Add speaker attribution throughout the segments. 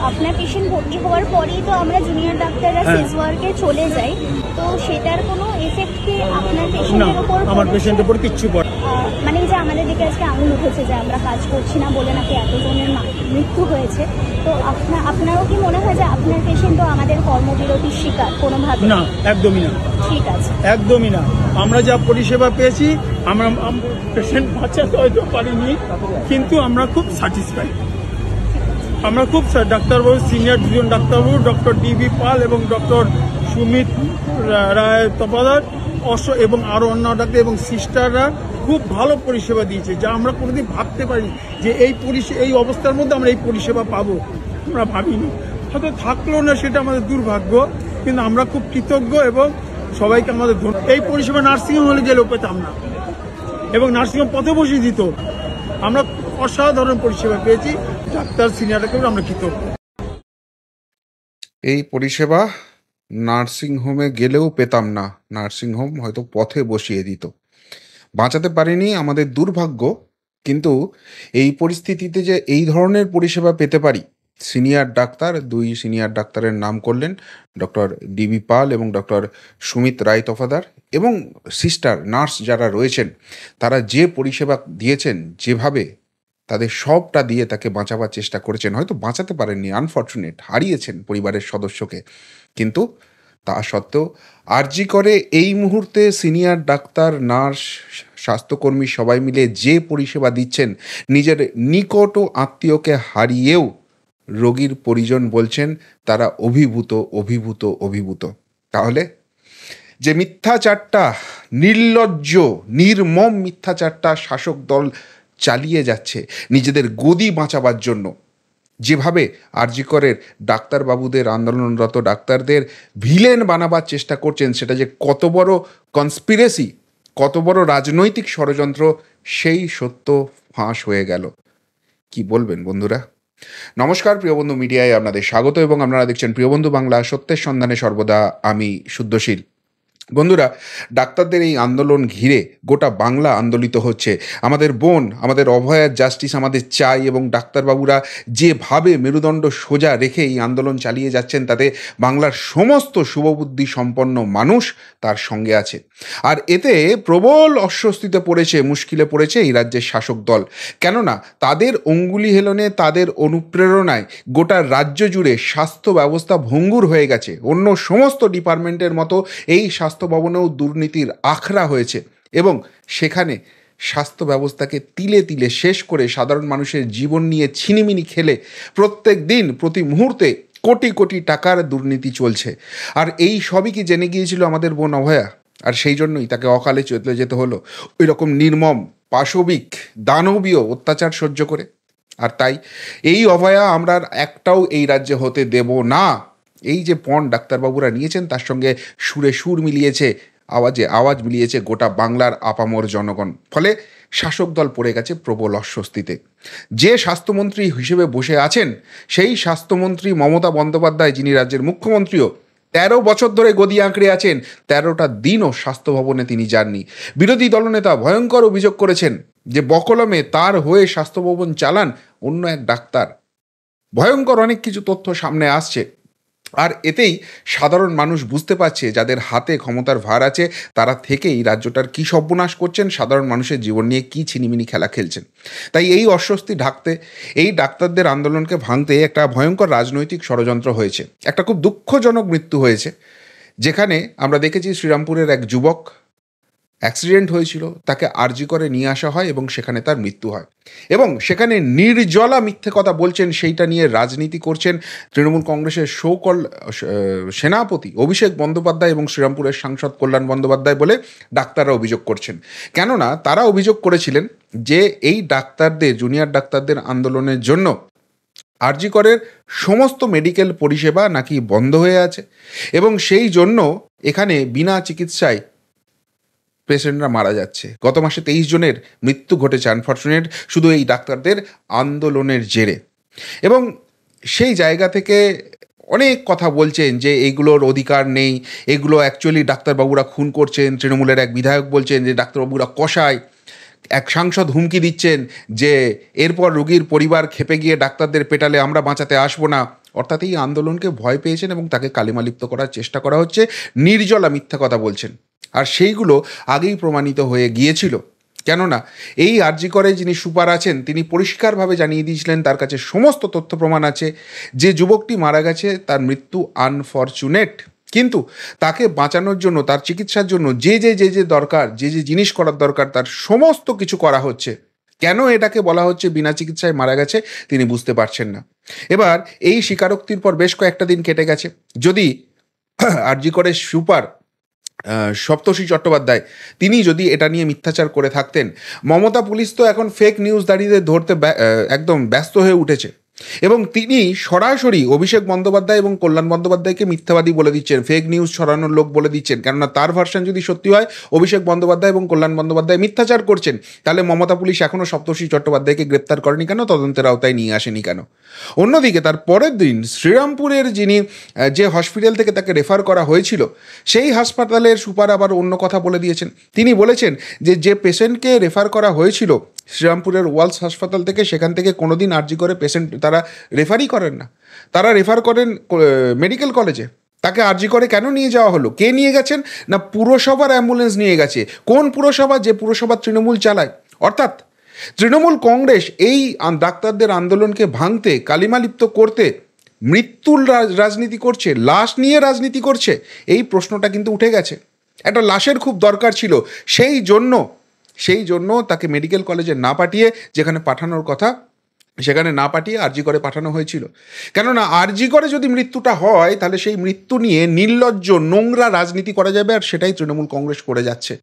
Speaker 1: আপনার পেশেন্ট ভর্তি হওয়ার পরেই তো আমরা জুনিয়র ডাক্তাররা সেজ ওয়ার্কে চলে যাই, তো সেটার কোনো এফেক্ট কি আপনার পেশেন্টের উপর?
Speaker 2: আমার পেশেন্টের উপর কিচ্ছু পড়ে
Speaker 1: মানে যে আমাদের দিকে আজকে আঙুল উঠেছে যে আমরা কাজ করছি না বলে নাকি এতজনের মৃত্যু হয়েছে, তো আপনারও কি মনে হয় যে আপনার পেশেন্টও আমাদের কর্মবিরতির শিকার কোনোভাবে?
Speaker 2: না, একদমই না।
Speaker 1: ঠিক আছে,
Speaker 2: একদমই না। আমরা যা পরিষেবা পেয়েছি, আমরা পেশেন্ট বাঁচাতে হয়তো পারিনি, কিন্তু আমরা খুব স্যাটিসফাইড। আমরা খুব ডাক্তারবাবু, সিনিয়র দুজন ডাক্তারবাবু, ডক্টর ডিবি পাল এবং ডক্টর সুমিত রায় তপাদার এবং আরও অন্য ডাক্তার এবং সিস্টাররা খুব ভালো পরিষেবা দিয়েছে, যা আমরা কোনোদিন ভাবতে পারিনি যে এই অবস্থার মধ্যে আমরা এই পরিষেবা পাবো। আমরা ভাবিনি, হয়তো থাকলো না, সেটা আমাদের দুর্ভাগ্য, কিন্তু আমরা খুব কৃতজ্ঞ এবং সবাইকে আমাদের এই পরিষেবা নার্সিংহোম হলে গেলেও পেতাম না, এবং নার্সিংহোম পথে বসিয়ে দিত। আমরা অসাধারণ পরিষেবা পেয়েছি, ডাক্তার সিনিয়রকেও আমরা কৃতজ্ঞ।
Speaker 3: এই পরিষেবা নার্সিংহোমে গেলেও পেতাম না, নার্সিংহোম হয়তো পথে বসিয়ে দিত। বাঁচাতে পারিনি, আমাদের দুর্ভাগ্য, কিন্তু এই পরিস্থিতিতে যে এই ধরনের পরিষেবা পেতে পারি, সিনিয়র ডাক্তার, দুই সিনিয়র ডাক্তারের নাম করলেন, ডক্টর ডিবি পাল এবং ডক্টর সুমিত রায় তফাদার, এবং সিস্টার নার্স যারা রয়েছেন, তারা যে পরিষেবা দিয়েছেন, যেভাবে তাদের সবটা দিয়ে তাকে বাঁচাবার চেষ্টা করেছেন, হয়তো বাঁচাতে পারেননি, আনফর্চুনেট, হারিয়েছেন পরিবারের সদস্যকে, কিন্তু তা সত্ত্বেও আরজি করে এই মুহূর্তে সিনিয়র ডাক্তার, নার্স, স্বাস্থ্যকর্মী সবাই মিলে যে পরিষেবা দিচ্ছেন, নিজের নিকট আত্মীয়কে হারিয়েও রোগীর পরিজন বলছেন তারা অভিভূত, অভিভূত, অভিভূত। তাহলে যে মিথ্যাচারটা, নির্লজ্জ নির্মম মিথ্যাচারটা শাসক দল চালিয়ে যাচ্ছে নিজেদের গদি বাঁচাবার জন্য, যেভাবে আরজি করের ডাক্তারবাবুদের, আন্দোলনরত ডাক্তারদের ভিলেন বানাবার চেষ্টা করছেন, সেটা যে কত বড় কনস্পিরেসি, কত বড় রাজনৈতিক ষড়যন্ত্র, সেই সত্য ফাঁস হয়ে গেল। কি বলবেন বন্ধুরা? নমস্কার, প্রিয়বন্ধু মিডিয়ায় আপনাদের স্বাগত, এবং আপনারা দেখছেন প্রিয়বন্ধু বাংলা, সত্যের সন্ধানে সর্বদা আমি শুদ্ধশীল। বন্ধুরা, ডাক্তারদের এই আন্দোলন ঘিরে গোটা বাংলা আন্দোলিত হচ্ছে। আমাদের বোন, আমাদের অভয়ার জাস্টিস আমাদের চাই, এবং ডাক্তারবাবুরা যেভাবে মেরুদণ্ড সোজা রেখে এই আন্দোলন চালিয়ে যাচ্ছেন, তাতে বাংলার সমস্ত শুভবুদ্ধি সম্পন্ন মানুষ তার সঙ্গে আছে। আর এতে প্রবল অস্বস্তিতে পড়েছে, মুশকিলে পড়েছে এই রাজ্যের শাসক দল। কেননা তাদের অঙ্গুলি হেলনে, তাদের অনুপ্রেরণায় গোটা রাজ্য জুড়ে স্বাস্থ্য ব্যবস্থা ভঙ্গুর হয়ে গেছে। অন্য সমস্ত ডিপার্টমেন্টের মতো এই স্বাস্থ্য ভবনেও দুর্নীতির আখড়া হয়েছে, এবং সেখানে স্বাস্থ্য ব্যবস্থাকে তিলে তিলে শেষ করে সাধারণ মানুষের জীবন নিয়ে ছিনিমিনি খেলে প্রত্যেক দিন, প্রতি মুহূর্তে কোটি কোটি টাকার দুর্নীতি চলছে। আর এই সবই কি জেনে গিয়েছিল আমাদের বোন অভয়া? আর সেই জন্যই তাকে অকালে চলে যেতে হলো ওই রকম নির্মম, পাশবিক, দানবীয় অত্যাচার সহ্য করে। আর তাই এই অভয়া আমরা একটাও এই রাজ্যে হতে দেব না। এই যে পণ ডাক্তারবাবুরা নিয়েছেন, তার সঙ্গে সুরে সুর মিলিয়েছে, আওয়াজে আওয়াজ মিলিয়েছে গোটা বাংলার আপামর জনগণ। ফলে শাসক দল পড়ে গেছে প্রবল অস্বস্তিতে। যে স্বাস্থ্যমন্ত্রী হিসেবে বসে আছেন, সেই স্বাস্থ্যমন্ত্রী মমতা বন্দ্যোপাধ্যায়, যিনি রাজ্যের মুখ্যমন্ত্রীও, 13 বছর ধরে গদি আঁকড়ে আছেন, 13টা দিনও স্বাস্থ্য ভবনে তিনি যাননি। বিরোধী দলনেতা ভয়ঙ্কর অভিযোগ করেছেন যে বকলমে তার হয়ে স্বাস্থ্য ভবন চালান অন্য এক ডাক্তার। ভয়ঙ্কর অনেক কিছু তথ্য সামনে আসছে, আর এতেই সাধারণ মানুষ বুঝতে পারছে যাদের হাতে ক্ষমতার ভার আছে, তারা থেকেই রাজ্যটার কী সর্বনাশ করছেন, সাধারণ মানুষের জীবন নিয়ে কী ছিনিমিনি খেলা খেলছেন। তাই এই অস্বস্তি ঢাকতে, এই ডাক্তারদের আন্দোলনকে ভাঙতে একটা ভয়ঙ্কর রাজনৈতিক ষড়যন্ত্র হয়েছে। একটা খুব দুঃখজনক মৃত্যু হয়েছে, যেখানে আমরা দেখেছি শ্রীরামপুরের এক যুবক অ্যাক্সিডেন্ট হয়েছিল, তাকে আরজি করে নিয়ে আসা হয় এবং সেখানে তার মৃত্যু হয়। এবং সেখানে নির্জলা মিথ্যে কথা বলছেন, সেইটা নিয়ে রাজনীতি করছেন তৃণমূল কংগ্রেসের সকল সেনাপতি অভিষেক বন্দ্যোপাধ্যায় এবং শ্রীরামপুরের সাংসদ কল্যাণ বন্দ্যোপাধ্যায় বলে ডাক্তাররা অভিযোগ করছেন। কেননা তারা অভিযোগ করেছিলেন যে এই ডাক্তারদের, জুনিয়র ডাক্তারদের আন্দোলনের জন্য আরজি করের সমস্ত মেডিকেল পরিষেবা নাকি বন্ধ হয়ে আছে, এবং সেই জন্য এখানে বিনা চিকিৎসায় পেশেন্টরা মারা যাচ্ছে। গত মাসে 23 জনের মৃত্যু ঘটেছে আনফর্চুনেট, শুধু এই ডাক্তারদের আন্দোলনের জেরে। এবং সেই জায়গা থেকে অনেক কথা বলছেন যে এইগুলোর অধিকার নেই, এগুলো অ্যাকচুয়ালি ডাক্তারবাবুরা খুন করছেন। তৃণমূলের এক বিধায়ক বলছেন যে ডাক্তারবাবুরা কষায়। এক সাংসদ হুমকি দিচ্ছেন যে এরপর রোগীর পরিবার খেপে গিয়ে ডাক্তারদের পেটালে আমরা বাঁচাতে আসবো না। অর্থাৎ এই আন্দোলনকে ভয় পেয়েছেন এবং তাকে কালিমালিপ্ত করার চেষ্টা করা হচ্ছে, নির্জলা মিথ্যা কথা বলছেন। আর সেইগুলো আগেই প্রমাণিত হয়ে গিয়েছিল। কেননা এই আরজি করে যিনি সুপার আছেন তিনি পরিষ্কারভাবে জানিয়ে দিয়েছিলেন তার কাছে সমস্ত তথ্য প্রমাণ আছে যে যুবকটি মারা গেছে, তার মৃত্যু আনফরচুনেট, কিন্তু তাকে বাঁচানোর জন্য, তার চিকিৎসার জন্য যে দরকার, যে জিনিস করার দরকার তার সমস্ত কিছু করা হচ্ছে। কেন এটাকে বলা হচ্ছে বিনা চিকিৎসায় মারা গেছে তিনি বুঝতে পারছেন না। এবার এই স্বীকারোক্তির পর বেশ কয়েকটা দিন কেটে গেছে। যদি আরজি করে সুপার সপ্তর্ষি চট্টোপাধ্যায় তিনি যদি এটা নিয়ে মিথ্যাচার করে থাকতেন, মমতা পুলিশ তো এখন ফেক নিউজ দাঁড়িয়ে ধরতে একদম ব্যস্ত হয়ে উঠেছে এবং তিনি সরাসরি অভিষেক বন্দ্যোপাধ্যায় এবং কল্যাণ বন্দ্যোপাধ্যায়কে মিথ্যাবাদী বলে দিচ্ছেন, ফেক নিউজ ছড়ানোর লোক বলে দিচ্ছেন। কেননা তার ভার্সন যদি সত্যি হয় অভিষেক বন্দ্যোপাধ্যায় এবং কল্যাণ বন্দ্যোপাধ্যায় মিথ্যাচার করছেন, তাহলে মমতা পুলিশ এখনও সপ্তর্ষি চট্টোপাধ্যায়কে গ্রেপ্তার করেনি কেন, তদন্তের আওতায় নিয়ে আসেনি কেন? অন্যদিকে তার পরের দিন শ্রীরামপুরের যিনি যে হসপিটাল থেকে তাকে রেফার করা হয়েছিল সেই হাসপাতালের সুপার আবার অন্য কথা বলে দিয়েছেন। তিনি বলেছেন যে পেশেন্টকে রেফার করা হয়েছিল শ্রীরামপুরের ওয়ালস হাসপাতাল থেকে, সেখান থেকে কোনোদিন আরজি করে পেশেন্ট তারা রেফারই করেন না, তারা রেফার করেন মেডিকেল কলেজে। তাকে আরজি করে কেন নিয়ে যাওয়া হলো? কে নিয়ে গেছেন? না পুরসভার অ্যাম্বুলেন্স নিয়ে গেছে। কোন পুরসভা? যে পুরসভা তৃণমূল চালায়। অর্থাৎ তৃণমূল কংগ্রেস এই ডাক্তারদের আন্দোলনকে ভাঙতে, কালিমালিপ্ত করতে মৃত্যুর রাজনীতি করছে, লাশ নিয়ে রাজনীতি করছে। এই প্রশ্নটা কিন্তু উঠে গেছে। একটা লাশের খুব দরকার ছিল, সেই জন্য তাকে মেডিকেল কলেজে না পাঠিয়ে, যেখানে পাঠানোর কথা সেখানে না পাঠিয়ে আরজি করে পাঠানো হয়েছিল। কেননা আরজি করে যদি মৃত্যুটা হয় তাহলে সেই মৃত্যু নিয়ে নির্লজ্জ নোংরা রাজনীতি করা যাবে, আর সেটাই তৃণমূল কংগ্রেস করে যাচ্ছে।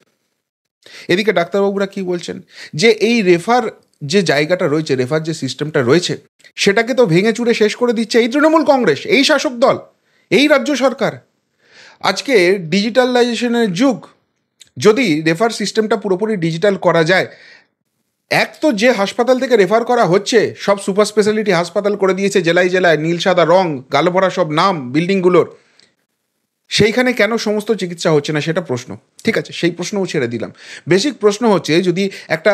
Speaker 3: এদিকে ডাক্তারবাবুরা কি বলছেন যে এই রেফার যে জায়গাটা রয়েছে, রেফার যে সিস্টেমটা রয়েছে সেটাকে তো ভেঙে চুরে শেষ করে দিচ্ছে এই তৃণমূল কংগ্রেস, এই শাসক দল, এই রাজ্য সরকার। আজকে ডিজিটালাইজেশনের যুগ, যদি রেফার সিস্টেমটা পুরোপুরি ডিজিটাল করা যায়, এক তো যে হাসপাতাল থেকে রেফার করা হচ্ছে সব সুপার স্পেশালিটি হাসপাতাল করে দিয়েছে জেলায় জেলায়, নীল সাদা রং, গালো ভরা সব নাম বিল্ডিংগুলোর, সেইখানে কেন সমস্ত চিকিৎসা হচ্ছে না সেটা প্রশ্ন। ঠিক আছে, সেই প্রশ্নও ছেড়ে দিলাম। বেসিক প্রশ্ন হচ্ছে যদি একটা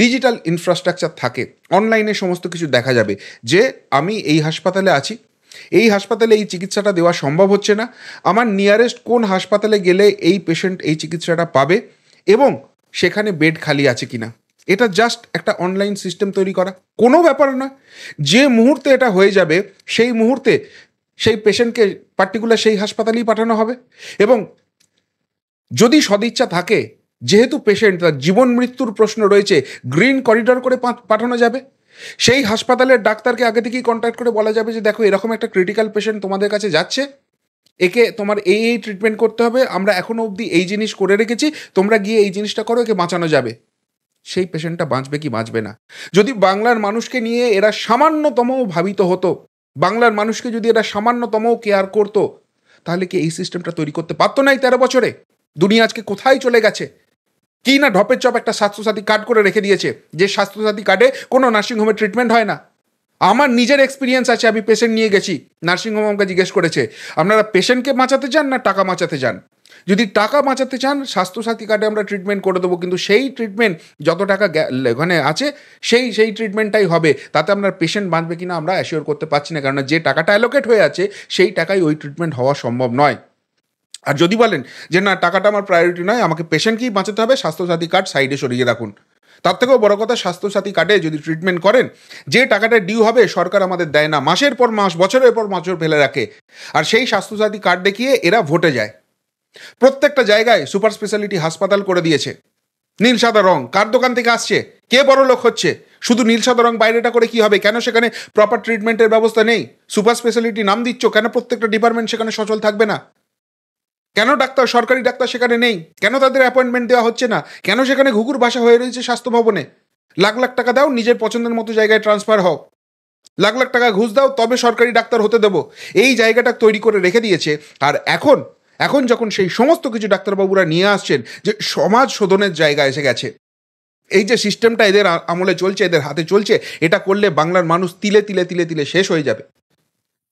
Speaker 3: ডিজিটাল ইনফ্রাস্ট্রাকচার থাকে, অনলাইনে সমস্ত কিছু দেখা যাবে যে আমি এই হাসপাতালে আছি, এই হাসপাতালে এই চিকিৎসাটা দেওয়া সম্ভব হচ্ছে না, আমার নিয়ারেস্ট কোন হাসপাতালে গেলে এই পেশেন্ট এই চিকিৎসাটা পাবে এবং সেখানে বেড খালি আছে কিনা। এটা জাস্ট একটা অনলাইন সিস্টেম তৈরি করা, কোনো ব্যাপার নয়। যে মুহূর্তে এটা হয়ে যাবে সেই মুহূর্তে সেই পেশেন্টকে পার্টিকুলার সেই হাসপাতালেই পাঠানো হবে। এবং যদি সদিচ্ছা থাকে, যেহেতু পেশেন্ট তার জীবন মৃত্যুর প্রশ্ন রয়েছে, গ্রিন করিডর করে পাঠানো যাবে। সেই হাসপাতালের ডাক্তারকে আগে থেকেই কন্ট্যাক্ট করে বলা যাবে যে দেখো এরকম একটা ক্রিটিক্যাল পেশেন্ট তোমাদের কাছে যাচ্ছে, একে তোমার এই ট্রিটমেন্ট করতে হবে, আমরা এখনো অবধি এই জিনিস করে রেখেছি, তোমরা গিয়ে এই জিনিসটা করো, একে বাঁচানো যাবে। সেই পেশেন্টটা বাঁচবে কি বাঁচবে না? যদি বাংলার মানুষকে নিয়ে এরা সামান্যতম ভাবিত হতো, বাংলার মানুষকে যদি এরা সামান্যতম কেয়ার করতো, তাহলে কি এই সিস্টেমটা তৈরি করতে পারতো না এই 13 বছরে? দুনিয়া আজকে কোথায় চলে গেছে? কি না ঢপের চপ একটা স্বাস্থ্যসাথী কার্ড করে রেখে দিয়েছে, যে স্বাস্থ্যসাথী কার্ডে কোনো নার্সিংহোমে ট্রিটমেন্ট হয় না। আমার নিজের এক্সপিরিয়েন্স আছে, আমি পেশেন্ট নিয়ে গেছি, নার্সিংহোম আমাকে জিজ্ঞেস করেছে আপনারা পেশেন্টকে বাঁচাতে চান না টাকা বাঁচাতে চান? যদি টাকা বাঁচাতে চান স্বাস্থ্যসাথী কার্ডে আমরা ট্রিটমেন্ট করে দেবো, কিন্তু সেই ট্রিটমেন্ট যত টাকা ওখানে আছে সেই ট্রিটমেন্টটাই হবে, তাতে আপনার পেশেন্ট বাঁচবে কিনা আমরা অ্যাসিওর করতে পারছি না, কারণ যে টাকাটা অ্যালোকেট হয়ে আছে সেই টাকায় ওই ট্রিটমেন্ট হওয়া সম্ভব নয়। আর যদি বলেন যে না টাকাটা আমার প্রায়োরিটি নয়, আমাকে পেশেন্টকেই বাঁচাতে হবে, স্বাস্থ্যসাথী কার্ড সাইডে সরিয়ে রাখুন। তার থেকেও বড় কথা, স্বাস্থ্যসাথী কার্ডে যদি ট্রিটমেন্ট করেন, যে টাকাটা ডিউ হবে সরকার আমাদের দেয় না, মাসের পর মাস, বছরের পর বছর ফেলে রাখে, আর সেই স্বাস্থ্যসাথী কার্ড দেখিয়ে এরা ভোটে যায়। প্রত্যেকটা জায়গায় সুপার স্পেশালিটি হাসপাতাল করে দিয়েছে, নীল সাদা রং কার দোকান থেকে আসছে, কে বড় লোক হচ্ছে? শুধু নীল সাদা রং বাইরেটা করে কি হবে? কেন সেখানে প্রপার ট্রিটমেন্টের ব্যবস্থা নেই? সুপার স্পেশালিটি নাম দিচ্ছ, কেন প্রত্যেকটা ডিপার্টমেন্ট সেখানে সচল থাকবে না? কেন ডাক্তার, সরকারি ডাক্তার সেখানে নেই? কেন তাদের অ্যাপয়েন্টমেন্ট দেওয়া হচ্ছে না? কেন সেখানে ঘুঘুর ভাষা হয়ে রয়েছে স্বাস্থ্য ভবনে? লাখ লাখ টাকা দাও, নিজের পছন্দের মতো জায়গায় ট্রান্সফার হও, লাখ লাখ টাকা ঘুষ দাও, তবে সরকারি ডাক্তার হতে দেবো। এই জায়গাটা তৈরি করে রেখে দিয়েছে। আর এখন যখন সেই সমস্ত কিছু ডাক্তারবাবুরা নিয়ে আসছেন যে সমাজ শোধনের জায়গা এসে গেছে, এই যে সিস্টেমটা এদের আমলে চলছে, এদের হাতে চলছে, এটা করলে বাংলার মানুষ তিলে তিলে তিলে তিলে শেষ হয়ে যাবে।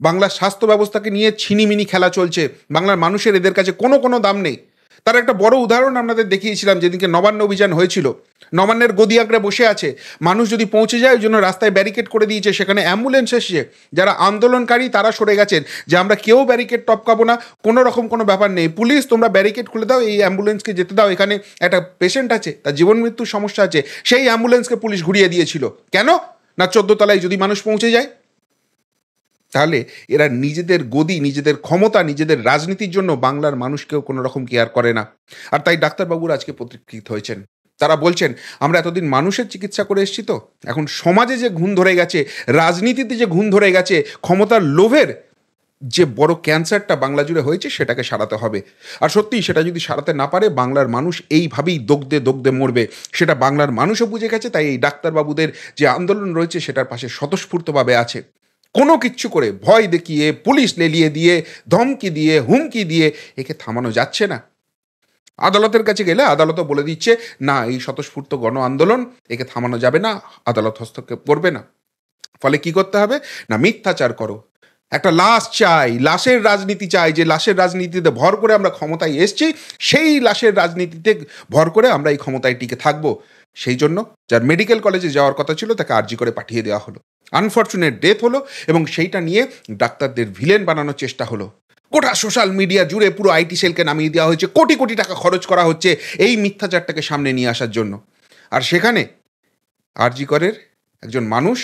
Speaker 3: বাংলার স্বাস্থ্য ব্যবস্থাকে নিয়ে ছিনিমিনি খেলা চলছে, বাংলার মানুষের এদের কাছে কোনো দাম নেই। তার একটা বড় উদাহরণ আপনাদের দেখিয়েছিলাম যেদিনকে নবান্ন অভিযান হয়েছিল। নবান্নের গদি আঁকড়ে বসে আছে, মানুষ যদি পৌঁছে যায় ওই জন্য রাস্তায় ব্যারিকেড করে দিয়েছে, সেখানে অ্যাম্বুলেন্স এসেছে, যারা আন্দোলনকারী তারা সরে গেছেন যে আমরা কেউ ব্যারিকেড টপকাবো না, কোনো রকম কোনো ব্যাপার নেই, পুলিশ তোমরা ব্যারিকেড খুলে দাও, এই অ্যাম্বুলেন্সকে যেতে দাও, এখানে একটা পেশেন্ট আছে, তার জীবন মৃত্যুর সমস্যা আছে। সেই অ্যাম্বুলেন্সকে পুলিশ ঘুরিয়ে দিয়েছিল। কেন না 14 তলায় যদি মানুষ পৌঁছে যায়। তাহলে এরা নিজেদের গদি, নিজেদের ক্ষমতা, নিজেদের রাজনীতির জন্য বাংলার মানুষকেও কোনো রকম কেয়ার করে না। আর তাই ডাক্তারবাবুরা আজকে প্রতিক্রিত হয়েছেন। তারা বলছেন আমরা এতদিন মানুষের চিকিৎসা করে এসেছি, তো এখন সমাজে যে ঘুণ ধরে গেছে, রাজনীতিতে যে ঘুণ ধরে গেছে, ক্ষমতার লোভের যে বড় ক্যান্সারটা বাংলা জুড়ে হয়েছে সেটাকে সারাতে হবে। আর সত্যিই সেটা যদি সারাতে না পারে বাংলার মানুষ এইভাবেই দগ্ধে দগ্ধে মরবে, সেটা বাংলার মানুষও বুঝে গেছে। তাই এই ডাক্তারবাবুদের যে আন্দোলন রয়েছে সেটার পাশে স্বতঃস্ফূর্তভাবে আছে। কোনো কিচ্ছু করে ভয় দেখিয়ে, পুলিশ লেলিয়ে দিয়ে, ধমকি দিয়ে, হুমকি দিয়ে একে থামানো যাচ্ছে না। আদালতের কাছে গেলে আদালতও বলে দিচ্ছে না, এই স্বতঃস্ফূর্ত গণ আন্দোলন, একে থামানো যাবে না, আদালত হস্তক্ষেপ করবে না। ফলে কি করতে হবে না, মিথ্যাচার করো, একটা লাশ চাই, লাশের রাজনীতি চাই, যে লাশের রাজনীতিতে ভর করে আমরা ক্ষমতায় এসছি, সেই লাশের রাজনীতিতে ভর করে আমরা এই ক্ষমতায় টিকে থাকবো। সেই জন্য যার মেডিকেল কলেজে যাওয়ার কথা ছিল তাকে আরজি করে পাঠিয়ে দেওয়া হলো, আনফর্চুনেট ডেথ হলো, এবং সেইটা নিয়ে ডাক্তারদের ভিলেন বানানোর চেষ্টা হলো। গোটা সোশ্যাল মিডিয়া জুড়ে পুরো আইটি সেলকে নামিয়ে দেওয়া হয়েছে, কোটি কোটি টাকা খরচ করা হচ্ছে এই মিথ্যাচারটাকে সামনে নিয়ে আসার জন্য। আর সেখানে আরজি করের একজন মানুষ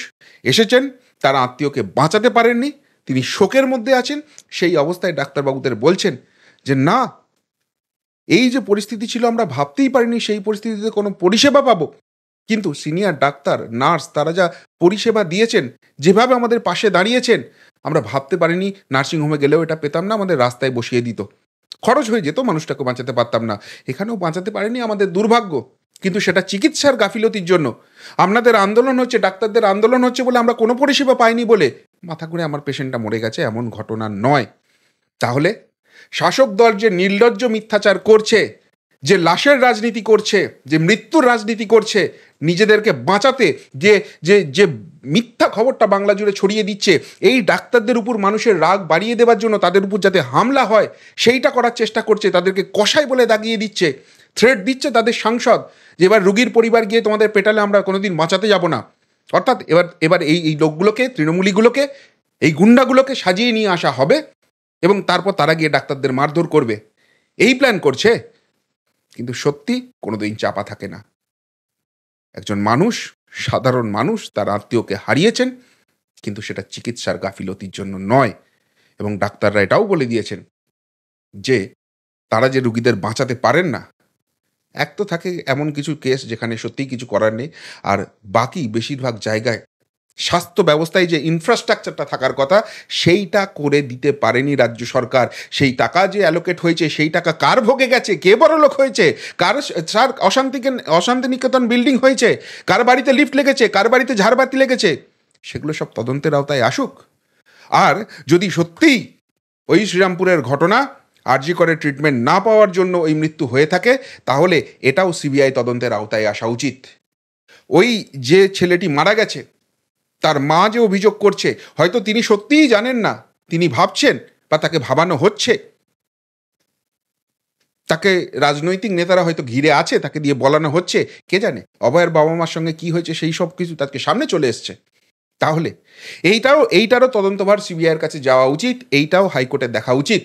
Speaker 3: এসেছেন, তার আত্মীয়কে বাঁচাতে পারেননি, তিনি শোকের মধ্যে আছেন। সেই অবস্থায় ডাক্তারবাবুদের বলছেন যে না, এই যে পরিস্থিতি ছিল আমরা ভাবতেই পারিনি সেই পরিস্থিতিতে কোনো পরিষেবা পাবো। কিন্তু সিনিয়র ডাক্তার, নার্স, তারা যা পরিষেবা দিয়েছেন, যেভাবে আমাদের পাশে দাঁড়িয়েছেন, আমরা ভাবতে পারিনি নার্সিংহোমে গেলেও এটা পেতাম না, আমাদের রাস্তায় বসিয়ে দিত, খরচ হয়ে যেত, মানুষটাকে বাঁচাতে পারতাম না। এখানেও বাঁচাতে পারেনি, আমাদের দুর্ভাগ্য। কিন্তু সেটা চিকিৎসার গাফিলতির জন্য। আপনাদের আন্দোলন হচ্ছে, ডাক্তারদের আন্দোলন হচ্ছে বলে আমরা কোনো পরিষেবা পাইনি বলে মাথা ঘুরে আমার পেশেন্টটা মরে গেছে, এমন ঘটনা নয়। তাহলে শাসক দল যে নির্লজ্জ মিথ্যাচার করছে, যে লাশের রাজনীতি করছে, যে মৃত্যুর রাজনীতি করছে, নিজেদেরকে বাঁচাতে যে যে যে মিথ্যা খবরটা বাংলা জুড়ে ছড়িয়ে দিচ্ছে, এই ডাক্তারদের উপর মানুষের রাগ বাড়িয়ে দেওয়ার জন্য, তাদের উপর যাতে হামলা হয় সেইটা করার চেষ্টা করছে, তাদেরকে কসাই বলে দাগিয়ে দিচ্ছে, থ্রেট দিচ্ছে তাদের সাংসদ যে এবার রুগীর পরিবার গিয়ে তোমাদের পেটালে আমরা কোনোদিন বাঁচাতে যাব না। অর্থাৎ এবার এই লোকগুলোকে, তৃণমূলীগুলোকে, এই গুন্ডাগুলোকে সাজিয়ে নিয়ে আসা হবে এবং তারপর তারা গিয়ে ডাক্তারদের মারধর করবে, এই প্ল্যান করছে। কিন্তু সত্যি কোনোদিন চাপা থাকে না। একজন মানুষ, সাধারণ মানুষ তার আত্মীয়কে হারিয়েছেন, কিন্তু সেটা চিকিৎসার গাফিলতির জন্য নয়। এবং ডাক্তাররা এটাও বলে দিয়েছেন যে তারা যে রুগীদের বাঁচাতে পারেন না, এক তো থাকে এমন কিছু কেস যেখানে সত্যিই কিছু করার নেই, আর বাকি বেশিরভাগ জায়গায় স্বাস্থ্য ব্যবস্থায় যে ইনফ্রাস্ট্রাকচারটা থাকার কথা সেইটা করে দিতে পারেনি রাজ্য সরকার। সেই টাকা যে অ্যালোকেট হয়েছে, সেই টাকা কার ভোগে গেছে, কে বড়লোক হয়েছে, কার অশান্তিনিকেতন বিল্ডিং হয়েছে, কার বাড়িতে লিফট লেগেছে, কার বাড়িতে ঝাড়বাতি লেগেছে, সেগুলো সব তদন্তের আওতায় আসুক। আর যদি সত্যিই ওই শ্রীরামপুরের ঘটনা আরজি করে ট্রিটমেন্ট না পাওয়ার জন্য ওই মৃত্যু হয়ে থাকে, তাহলে এটাও সিবিআই তদন্তের আওতায় আসা উচিত। ওই যে ছেলেটি মারা গেছে, তার মা যে অভিযোগ করছে, হয়তো তিনি সত্যিই জানেন না, তিনি ভাবছেন বা তাকে ভাবানো হচ্ছে, তাকে রাজনৈতিক নেতারা হয়তো ঘিরে আছে, তাকে দিয়ে বলানো হচ্ছে, কে জানে অভয়ের বাবা মার সঙ্গে কি হয়েছে, সেই সব কিছু তাকে সামনে চলে এসছে। তাহলে এইটারও তদন্তভার সিবিআইয়ের কাছে যাওয়া উচিত, এইটাও হাইকোর্টে দেখা উচিত।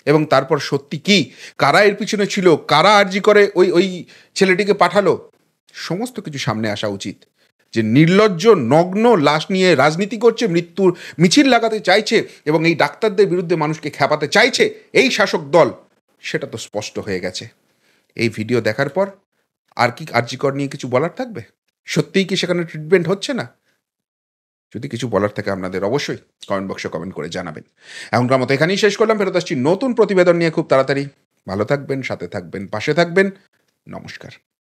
Speaker 3: এবং তারপর সত্যি কি, কারা এর পিছনে ছিল, কারা আরজি করে ওই ছেলেটিকে পাঠালো, সমস্ত কিছু সামনে আসা উচিত। যে নির্লজ্জ নগ্ন লাশ নিয়ে রাজনীতি করছে, মৃত্যুর মিছিল লাগাতে চাইছে এবং এই ডাক্তারদের বিরুদ্ধে মানুষকে খেপাতে চাইছে এই শাসক দল, সেটা তো স্পষ্ট হয়ে গেছে। এই ভিডিও দেখার পর আর কি আরজি কর নিয়ে কিছু বলার থাকবে? সত্যিই কি সেখানে ট্রিটমেন্ট হচ্ছে না? যদি কিছু বলার থাকে আপনাদের অবশ্যই কমেন্ট বক্সে কমেন্ট করে জানাবেন। এখনকার মতো এখানেই শেষ করলাম, ফেরত আসছি নতুন প্রতিবেদন নিয়ে খুব তাড়াতাড়ি। ভালো থাকবেন, সাথে থাকবেন, পাশে থাকবেন। নমস্কার।